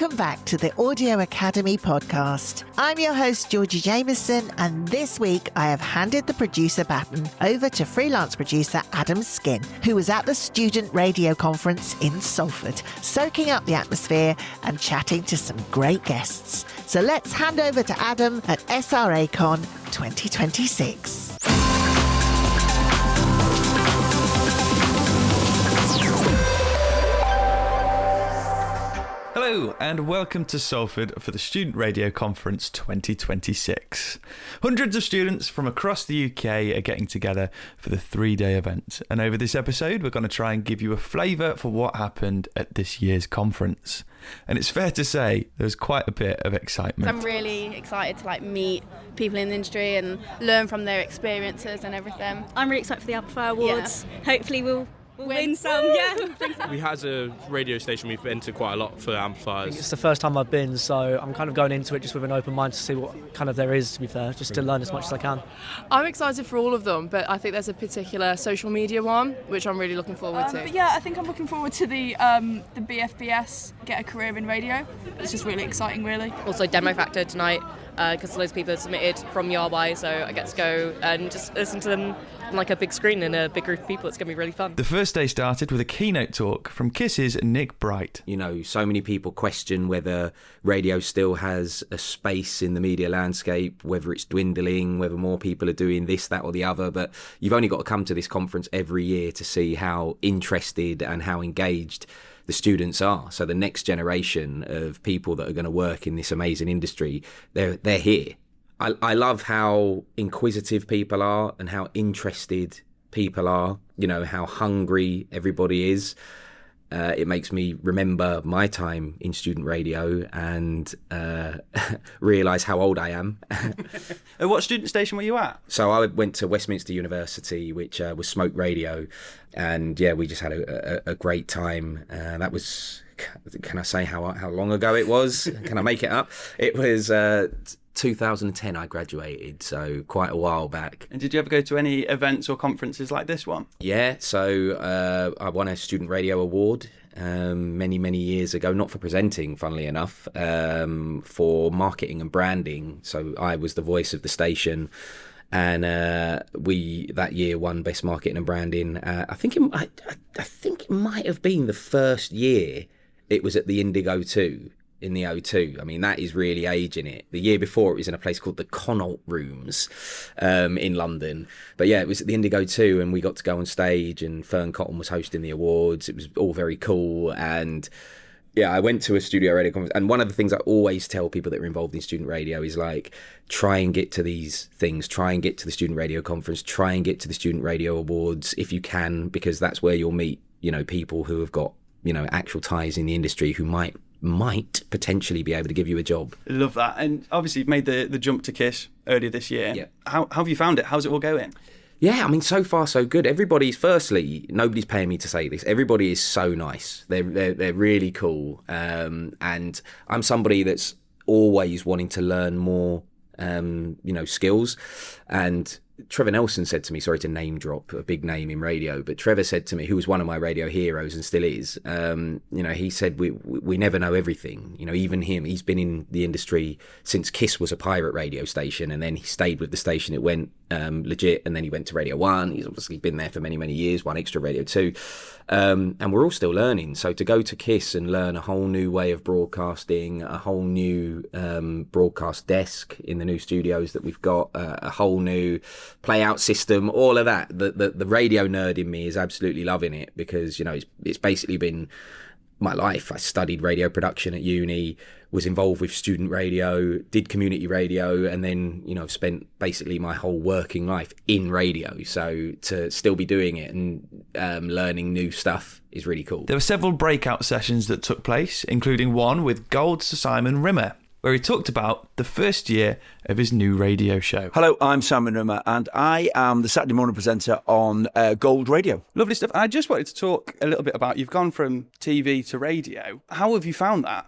welcome back to the Audio Academy podcast. I'm your host, Georgie Jameson, and this week I have handed the producer baton over to freelance producer Adam Skinn, who was at the Student Radio Conference in Salford, soaking up the atmosphere and chatting to some great guests. So let's hand over to Adam at SRA Con 2026. Hello and welcome to Salford for the Student Radio Conference 2026. Hundreds of students from across the UK are getting together for the 3-day event, and over this episode we're going to try and give you a flavour for what happened at this year's conference. And it's fair to say there was quite a bit of excitement. I'm really excited to meet people in the industry and learn from their experiences and everything. I'm really excited for the Amplifier Awards. Yeah. Hopefully we'll win some, yeah. We had a radio station we've been to quite a lot for amplifiers. It's the first time I've been, so I'm kind of going into it just with an open mind to see what kind of there is, to be fair, just to learn as much as I can. I'm excited for all of them, but I think there's a particular social media one, which I'm really looking forward to. But yeah, I think I'm looking forward to the BFBS, Get a Career in Radio. It's just really exciting, really. Also Demo Factor tonight, because loads of people have submitted from YRY, so I get to go and just listen to them on a big screen and a big group of people. It's going to be really fun. The first day started with a keynote talk from Kiss's Nick Bright. You know, so many people question whether radio still has a space in the media landscape, whether it's dwindling, whether more people are doing this, that or the other. But you've only got to come to this conference every year to see how interested and how engaged the students are. So the next generation of people that are going to work in this amazing industry, they're here. I love how inquisitive people are and how interested people are, you know, how hungry everybody is. It makes me remember my time in student radio and realise how old I am. What student station were you at? So I went to Westminster University, which was Smoke Radio. And yeah, we just had a great time. That was, can I say how long ago it was? Can I make it up? It was 2010 I graduated, so quite a while back. And did you ever go to any events or conferences like this one? Yeah, so I won a Student Radio Award many years ago, not for presenting, funnily enough, for marketing and branding. So I was the voice of the station. And we that year won Best Marketing and Branding. I think it might have been the first year it was at the Indigo 2 in the O2. I mean, that is really aging it. The year before it was in a place called the Connaught Rooms in London. But yeah, it was at the Indigo 2 and we got to go on stage and Fern Cotton was hosting the awards. It was all very cool. And yeah, I went to a studio radio conference, and one of the things I always tell people that are involved in student radio is try and get to these things, try and get to the student radio conference, try and get to the student radio awards if you can, because that's where you'll meet, people who have got, actual ties in the industry who might potentially be able to give you a job. Love that. And obviously you've made the jump to Kiss earlier this year. Yeah. How have you found it? How's it all going? Yeah, I mean, so far so good. Firstly, nobody's paying me to say this. Everybody is so nice. They're really cool. And I'm somebody that's always wanting to learn more, skills. And Trevor Nelson said to me, sorry to name drop a big name in radio, but Trevor said to me, who was one of my radio heroes and still is, he said, we never know everything. Even him, he's been in the industry since Kiss was a pirate radio station, and then he stayed with the station. It went legit, and then he went to Radio 1. He's obviously been there for many years, One Extra, Radio 2. And we're all still learning. So to go to Kiss and learn a whole new way of broadcasting, a whole new broadcast desk in the new studios that we've got, a whole new play-out system, all of that. The radio nerd in me is absolutely loving it because, it's basically been my life. I studied radio production at uni, was involved with student radio, did community radio, and then, I've spent basically my whole working life in radio. So to still be doing it and learning new stuff is really cool. There were several breakout sessions that took place, including one with Gold's Simon Rimmer, where he talked about the first year of his new radio show. Hello, I'm Simon Rimmer, and I am the Saturday morning presenter on Gold Radio. Lovely stuff. I just wanted to talk a little bit about, you've gone from TV to radio. How have you found that?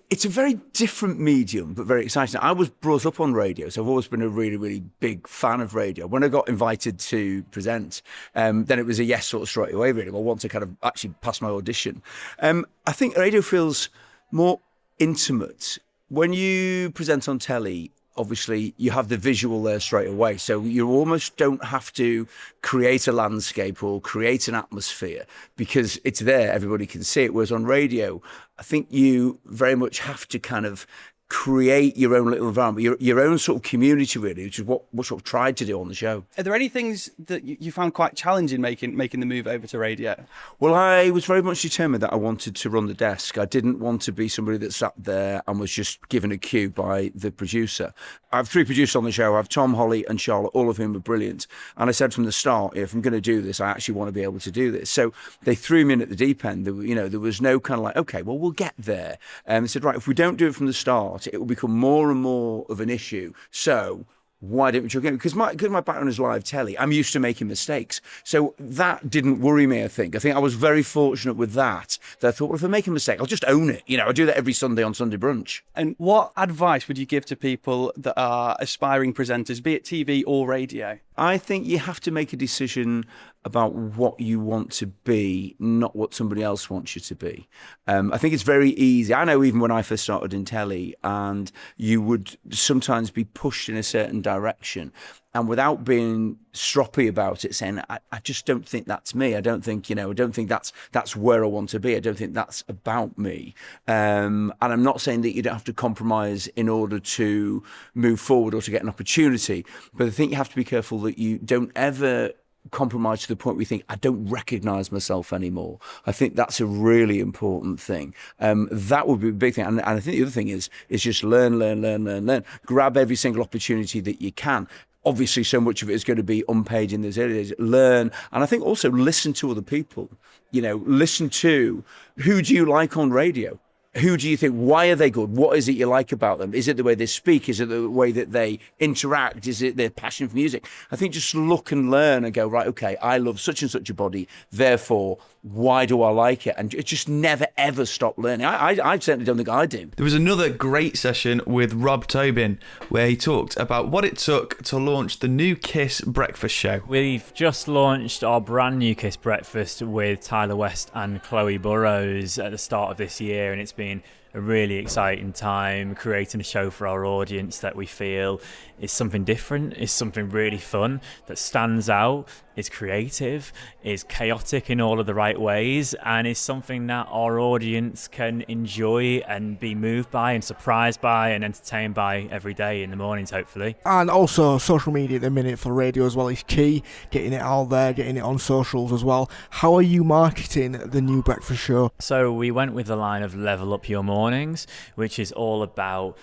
It's a very different medium, but very exciting. I was brought up on radio, so I've always been a really, really big fan of radio. When I got invited to present, then it was a yes sort of straight away, really. I want to kind of actually pass my audition. I think radio feels more intimate. When you present on telly, obviously you have the visual there straight away, so you almost don't have to create a landscape or create an atmosphere because it's there, everybody can see it. Whereas on radio, I think you very much have to kind of create your own little environment, your own sort of community, really, which is what we sort of tried to do on the show. Are there any things that you found quite challenging making the move over to radio? Well, I was very much determined that I wanted to run the desk. I didn't want to be somebody that sat there and was just given a cue by the producer. I have 3 producers on the show. I have Tom, Holly and Charlotte, all of whom are brilliant. And I said from the start, if I'm going to do this, I actually want to be able to do this. So they threw me in at the deep end. There was no kind of like, okay, well, we'll get there. And they said, right, if we don't do it from the start, it will become more and more of an issue. So why don't we try again? Because my background is live telly, I'm used to making mistakes. So that didn't worry me, I think. I was very fortunate with that I thought, well, if I make a mistake, I'll just own it. I do that every Sunday on Sunday Brunch. And what advice would you give to people that are aspiring presenters, be it TV or radio? I think you have to make a decision about what you want to be, not what somebody else wants you to be. I think it's very easy. I know even when I first started in telly, and you would sometimes be pushed in a certain direction, and without being stroppy about it, saying, I just don't think that's me. I don't think, I don't think that's where I want to be. I don't think that's about me. And I'm not saying that you don't have to compromise in order to move forward or to get an opportunity, but I think you have to be careful that you don't ever compromise to the point where you think, I don't recognise myself anymore. I think that's a really important thing. That would be a big thing. And I think the other thing is just learn. Grab every single opportunity that you can. Obviously, so much of it is going to be unpaid in those areas. Learn. And I think also listen to other people. Listen to, who do you like on radio? Who do you think, why are they good? What is it you like about them? Is it the way they speak? Is it the way that they interact? Is it their passion for music? I think just look and learn and go, right, okay, I love such and such a body, therefore, why do I like it? And just never, ever stop learning. I certainly don't think I do. There was another great session with Rob Tobin where he talked about what it took to launch the new Kiss breakfast show. We've just launched our brand new Kiss breakfast with Tyler West and Chloe Burrows at the start of this year, and it's been a really exciting time creating a show for our audience that we feel is something different, is something really fun, that stands out, is creative, is chaotic in all of the right ways, and is something that our audience can enjoy and be moved by and surprised by and entertained by every day in the mornings, hopefully. And also social media at the minute for radio as well is key, getting it out there, getting it on socials as well. How are you marketing the new breakfast show? So we went with the line of Level Up Your Mornings, which is all about,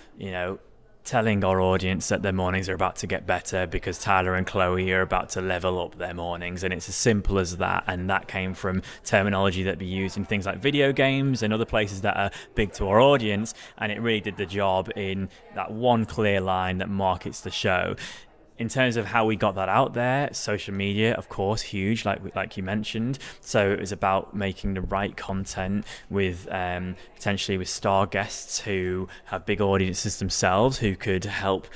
telling our audience that their mornings are about to get better because Tyler and Chloe are about to level up their mornings, and it's as simple as that. And that came from terminology that be used in things like video games and other places that are big to our audience, and it really did the job in that one clear line that markets the show. In terms of how we got that out there, social media, of course, huge, like you mentioned. So it was about making the right content with potentially with star guests who have big audiences themselves, who could help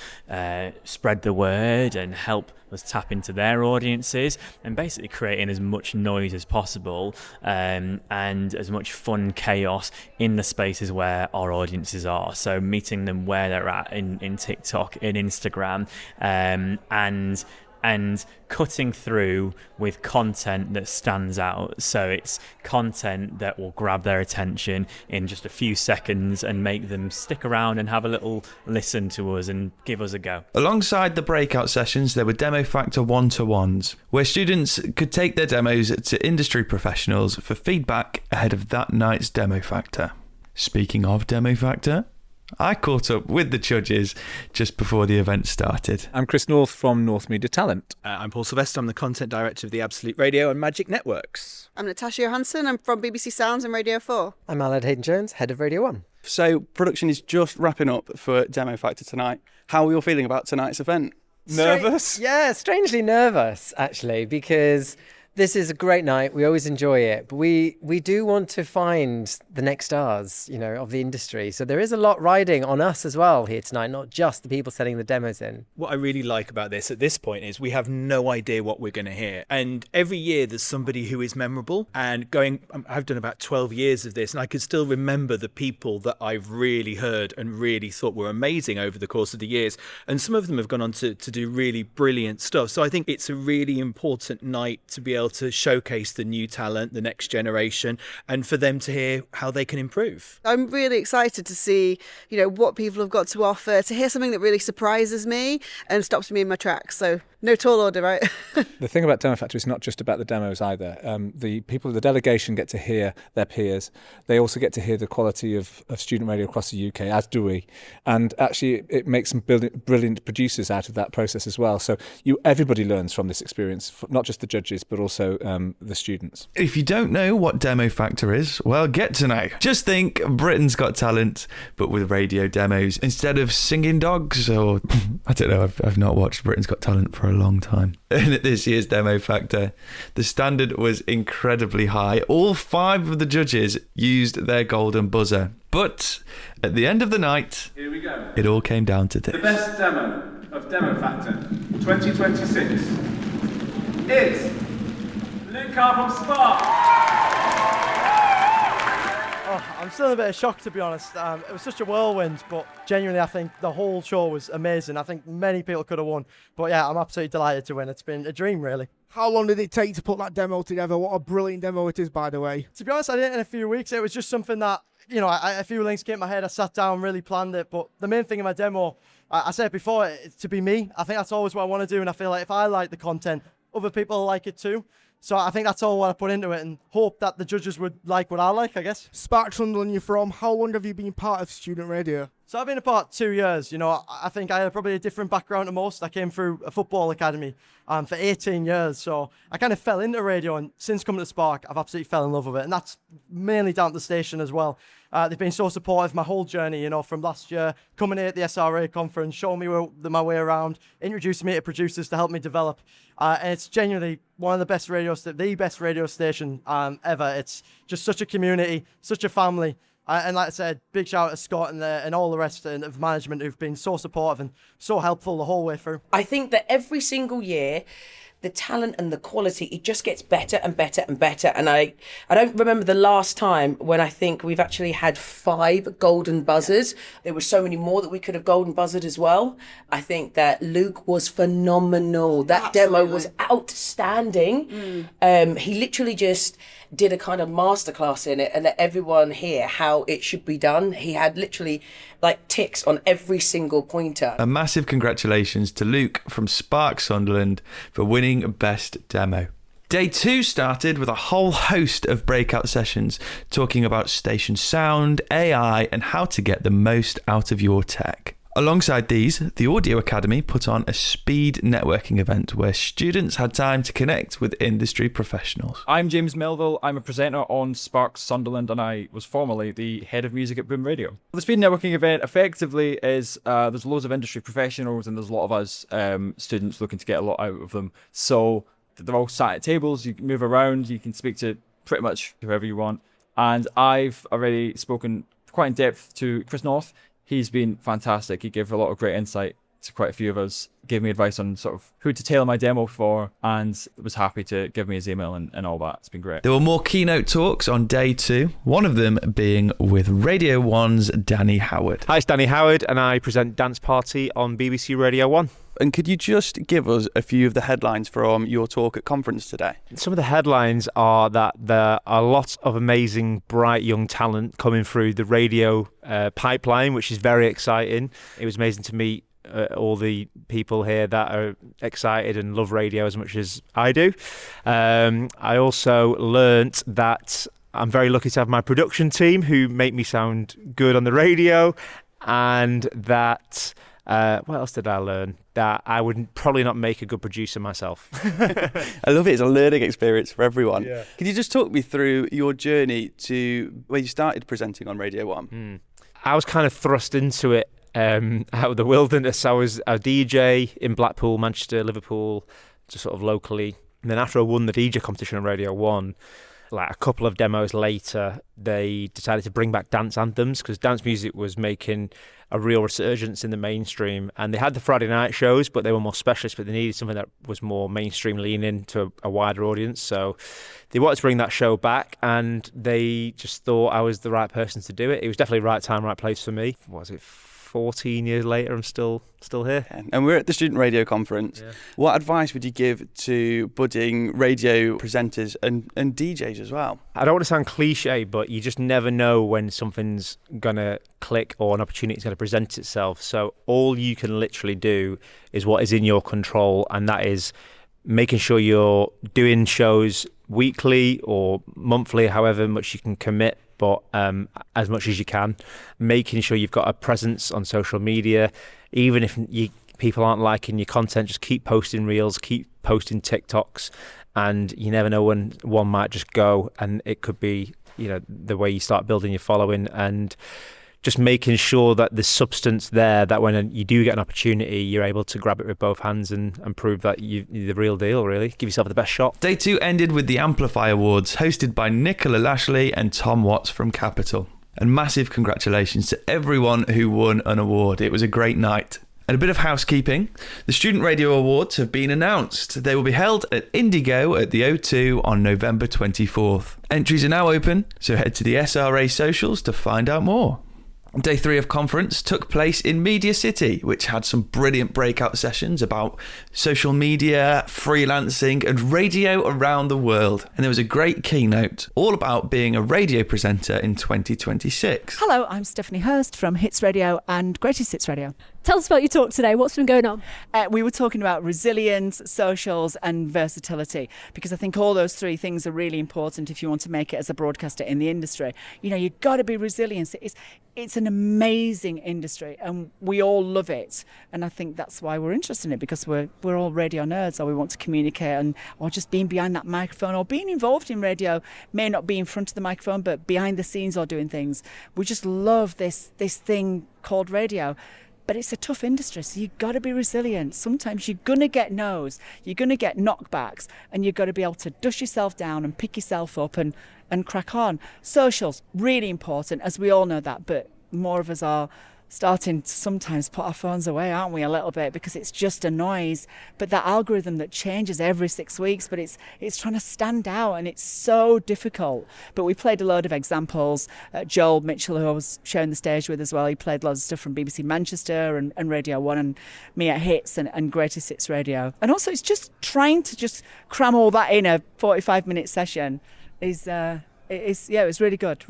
spread the word and help us tap into their audiences, and basically creating as much noise as possible and as much fun chaos in the spaces where our audiences are. So meeting them where they're at in TikTok, in Instagram, and cutting through with content that stands out. So it's content that will grab their attention in just a few seconds and make them stick around and have a little listen to us and give us a go. Alongside the breakout sessions, there were Demo Factor one-to-ones, where students could take their demos to industry professionals for feedback ahead of that night's Demo Factor. Speaking of Demo Factor, I caught up with the judges just before the event started. I'm Chris North from North Media Talent. I'm Paul Sylvester. I'm the content director of the Absolute Radio and Magic Networks. I'm Natasha Johansson. I'm from BBC Sounds and Radio 4. I'm Aled Hayden-Jones, head of Radio 1. So production is just wrapping up for Demo Factor tonight. How are we all feeling about tonight's event? Nervous? Strangely nervous, actually, because This is a great night. We always enjoy it. But we do want to find the next stars, of the industry. So there is a lot riding on us as well here tonight, not just the people sending the demos in. What I really like about this at this point is we have no idea what we're going to hear. And every year there's somebody who is memorable. And I've done about 12 years of this, and I can still remember the people that I've really heard and really thought were amazing over the course of the years. And some of them have gone on to do really brilliant stuff. So I think it's a really important night to be able to showcase the new talent, the next generation, and for them to hear how they can improve. I'm really excited to see, what people have got to offer, to hear something that really surprises me and stops me in my tracks. So no tall order, right? The thing about Demo Factory is not just about the demos either. The people, the delegation get to hear their peers. They also get to hear the quality of student radio across the UK, as do we. And actually it makes some brilliant producers out of that process as well. So everybody learns from this experience, not just the judges, but also the students. If you don't know what Demo Factor is, well, get to know. Just think Britain's Got Talent, but with radio demos instead of singing dogs, or I don't know, I've not watched Britain's Got Talent for a long time. And at this year's Demo Factor, the standard was incredibly high. All 5 of the judges used their golden buzzer. But at the end of the night, here we go. It all came down to this. The best demo of Demo Factor 2026 is Luke Carr from Spark. I'm still in a bit of shock, to be honest. It was such a whirlwind, but genuinely I think the whole show was amazing. I think many people could have won. But yeah, I'm absolutely delighted to win. It's been a dream, really. How long did it take to put that demo together? What a brilliant demo it is, by the way. To be honest, I did it in a few weeks. It was just something that, a few links came in my head. I sat down, really planned it. But the main thing in my demo, I said before, it's to be me. I think that's always what I want to do. And I feel like if I like the content, other people like it too. So I think that's all what I put into it, and hope that the judges would like what I like, I guess. Spark Sunderland you're from. How long have you been part of student radio? So I've been a part 2 years. I think I had probably a different background to most. I came through a football academy for 18 years. So I kind of fell into radio, and since coming to Spark, I've absolutely fell in love with it. And that's mainly down to the station as well. They've been so supportive my whole journey, from last year, coming here at the SRA conference, showing me my way around, introducing me to producers to help me develop. And it's genuinely one of the best the best radio station ever. It's just such a community, such a family. And like I said, big shout out to Scott and all the rest of management who've been so supportive and so helpful the whole way through. I think that every single year, the talent and the quality, it just gets better and better and better. And I don't remember the last time when I think we've actually had 5 golden buzzers. There were so many more that we could have golden buzzed as well. I think that Luke was phenomenal. That demo was outstanding. He literally just did a kind of masterclass in it and let everyone hear how it should be done. He had literally ticks on every single pointer. A massive congratulations to Luke from Spark Sunderland for winning Best Demo. Day 2 started with a whole host of breakout sessions talking about station sound, AI, and how to get the most out of your tech. Alongside these, the Audio Academy put on a speed networking event where students had time to connect with industry professionals. I'm James Melville. I'm a presenter on Spark Sunderland, and I was formerly the head of music at Boom Radio. The speed networking event effectively is there's loads of industry professionals and there's a lot of us students looking to get a lot out of them. So they're all sat at tables, you can move around, you can speak to pretty much whoever you want. And I've already spoken quite in depth to Chris North. He's been fantastic. He gave a lot of great insight to quite a few of us, gave me advice on sort of who to tailor my demo for, and was happy to give me his email and all that. It's been great. There were more keynote talks on day 2, one of them being with Radio 1's Danny Howard. Hi, it's Danny Howard, and I present Dance Party on BBC Radio 1. And could you just give us a few of the headlines from your talk at conference today? Some of the headlines are that there are lots of amazing, bright young talent coming through the radio pipeline, which is very exciting. It was amazing to meet all the people here that are excited and love radio as much as I do. I also learnt that I'm very lucky to have my production team who make me sound good on the radio, and that... what else did I learn? That I would probably not make a good producer myself. I love it. It's a learning experience for everyone. Yeah. Can you just talk me through your journey to where you started presenting on Radio 1? I was kind of thrust into it out of the wilderness. I was a DJ in Blackpool, Manchester, Liverpool, just sort of locally And then after I won the DJ competition on Radio 1, like a couple of demos later, they decided to bring back dance anthems because dance music was making a real resurgence in the mainstream. And they had the Friday night shows, but they were more specialist, but they needed something that was more mainstream leaning to a wider audience. So they wanted to bring that show back, and they just thought I was the right person to do it. It was definitely right time, right place for me. What was it, 14 years later, I'm still here. And we're at the Student Radio Conference. Yeah. What advice would you give to budding radio presenters and DJs as well? I don't want to sound cliche, but you just never know when something's going to click or an opportunity is going to present itself. So all you can literally do is what is in your control, and that is making sure you're doing shows weekly or monthly, however much you can commit, but as much as you can, making sure you've got a presence on social media. Even if people aren't liking your content, just keep posting reels, keep posting TikToks, and you never know when one might just go, and it could be, the way you start building your following, and just making sure that there's substance there, that when you do get an opportunity, you're able to grab it with both hands and prove that you're the real deal, really. Give yourself the best shot. Day 2 ended with the Amplify Awards, hosted by Nicola Lashley and Tom Watts from Capital. And massive congratulations to everyone who won an award. It was a great night. And a bit of housekeeping. The Student Radio Awards have been announced. They will be held at Indigo at the O2 on November 24th. Entries are now open, so head to the SRA socials to find out more. Day 3 of conference took place in Media City, which had some brilliant breakout sessions about social media, freelancing and radio around the world. And there was a great keynote all about being a radio presenter in 2026. Hello, I'm Stephanie Hirst from Hits Radio and Greatest Hits Radio. Tell us about your talk today. What's been going on? We were talking about resilience, socials and versatility, because I think all those three things are really important if you want to make it as a broadcaster in the industry. You've got to be resilient. It's an amazing industry and we all love it. And I think that's why we're interested in it, because we're all radio nerds, or we want to communicate, or just being behind that microphone, or being involved in radio, may not be in front of the microphone, but behind the scenes or doing things. We just love this thing called radio. But it's a tough industry, so you've got to be resilient. Sometimes you're going to get no's, you're going to get knockbacks, and you've got to be able to dust yourself down and pick yourself up and crack on. Socials, really important, as we all know that, but more of us are starting to sometimes put our phones away, aren't we, a little bit, because it's just a noise. But that algorithm that changes every 6 weeks, but it's trying to stand out, and it's so difficult. But we played a load of examples. Joel Mitchell, who I was sharing the stage with as well, he played loads of stuff from BBC Manchester and Radio 1, and me at Hits and Greatest Hits Radio. And also it's just trying to just cram all that in a 45-minute session is... it was really good.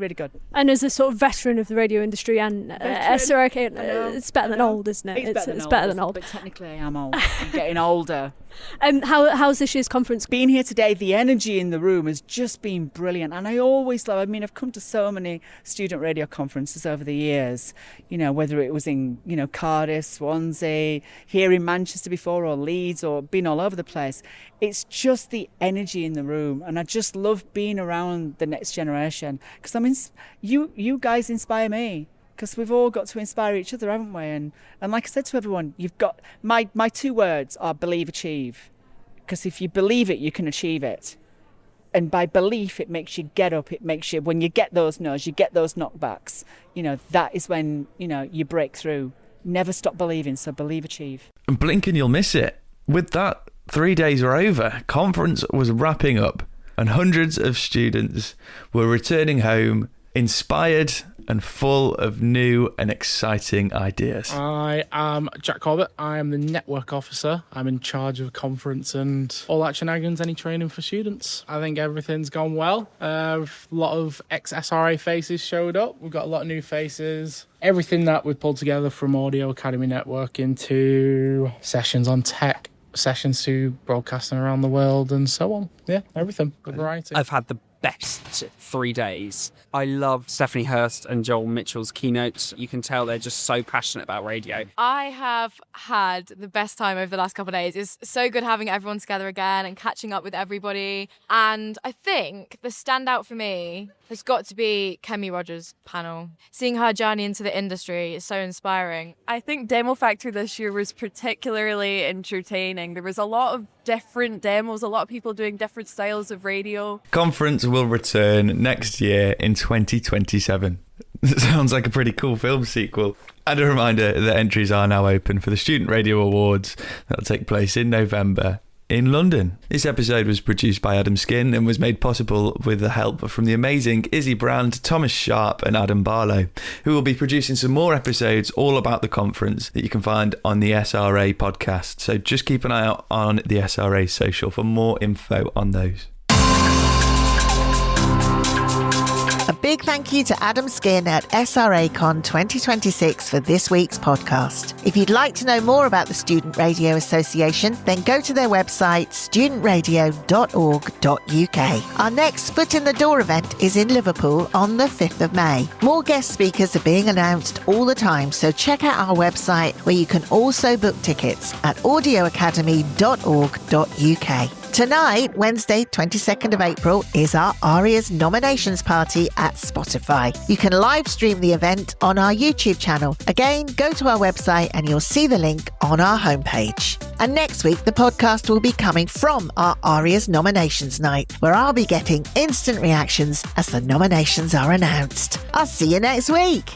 And as a sort of veteran of the radio industry and SRA Con, it's better than old, isn't it? It's better than old. But technically I am old. I'm getting older. How's this year's conference? Being here today, the energy in the room has just been brilliant. And I always love, I've come to so many student radio conferences over the years, whether it was in, Cardiff, Swansea, here in Manchester before, or Leeds, or been all over the place. It's just the energy in the room. And I just love being around the next generation, because you guys inspire me, because we've all got to inspire each other, haven't we? And like I said to everyone, you've got my 2 words are believe, achieve, because if you believe it, you can achieve it. And by belief, it makes you get up. It makes you, when you get those no's, you get those knockbacks, that is when you break through. Never stop believing. So believe, achieve, and blink and you'll miss it. With that, 3 days were over, conference was wrapping up, and hundreds of students were returning home inspired and full of new and exciting ideas. I am Jack Corbett. I am the network officer. I'm in charge of conference and all that shenanigans, any training for students. I think everything's gone well. A lot of ex-SRA faces showed up. We've got a lot of new faces. Everything that we've pulled together from Audio Academy Network into sessions on tech, sessions to broadcasting around the world and so on. Yeah, everything. Good variety. I've had the best 3 days. I love Stephanie Hirst and Joel Mitchell's keynotes. You can tell they're just so passionate about radio. I have had the best time over the last couple of days. It's so good having everyone together again and catching up with everybody. And I think the standout for me has got to be Kemi Rogers' panel. Seeing her journey into the industry is so inspiring. I think Demo Factory this year was particularly entertaining. There was a lot of different demos, a lot of people doing different styles of radio. Conference will return next year in 2027. Sounds like a pretty cool film sequel. And a reminder that entries are now open for the Student Radio Awards that'll take place in November in London. This episode was produced by Adam Skinn and was made possible with the help from the amazing Izzy Brand, Thomas Sharp and Adam Barlow, who will be producing some more episodes all about the conference that you can find on the SRA podcast. So just keep an eye out on the SRA social for more info on those. A big thank you to Adam Skinn at SRA Con 2026 for this week's podcast. If you'd like to know more about the Student Radio Association, then go to their website, studentradio.org.uk. Our next Foot in the Door event is in Liverpool on the 5th of May. More guest speakers are being announced all the time, so check out our website where you can also book tickets at audioacademy.org.uk. Tonight, Wednesday, 22nd of April, is our ARIA's nominations party at Spotify. You can live stream the event on our YouTube channel. Again, go to our website and you'll see the link on our homepage. And next week, the podcast will be coming from our ARIA's nominations night, where I'll be getting instant reactions as the nominations are announced. I'll see you next week.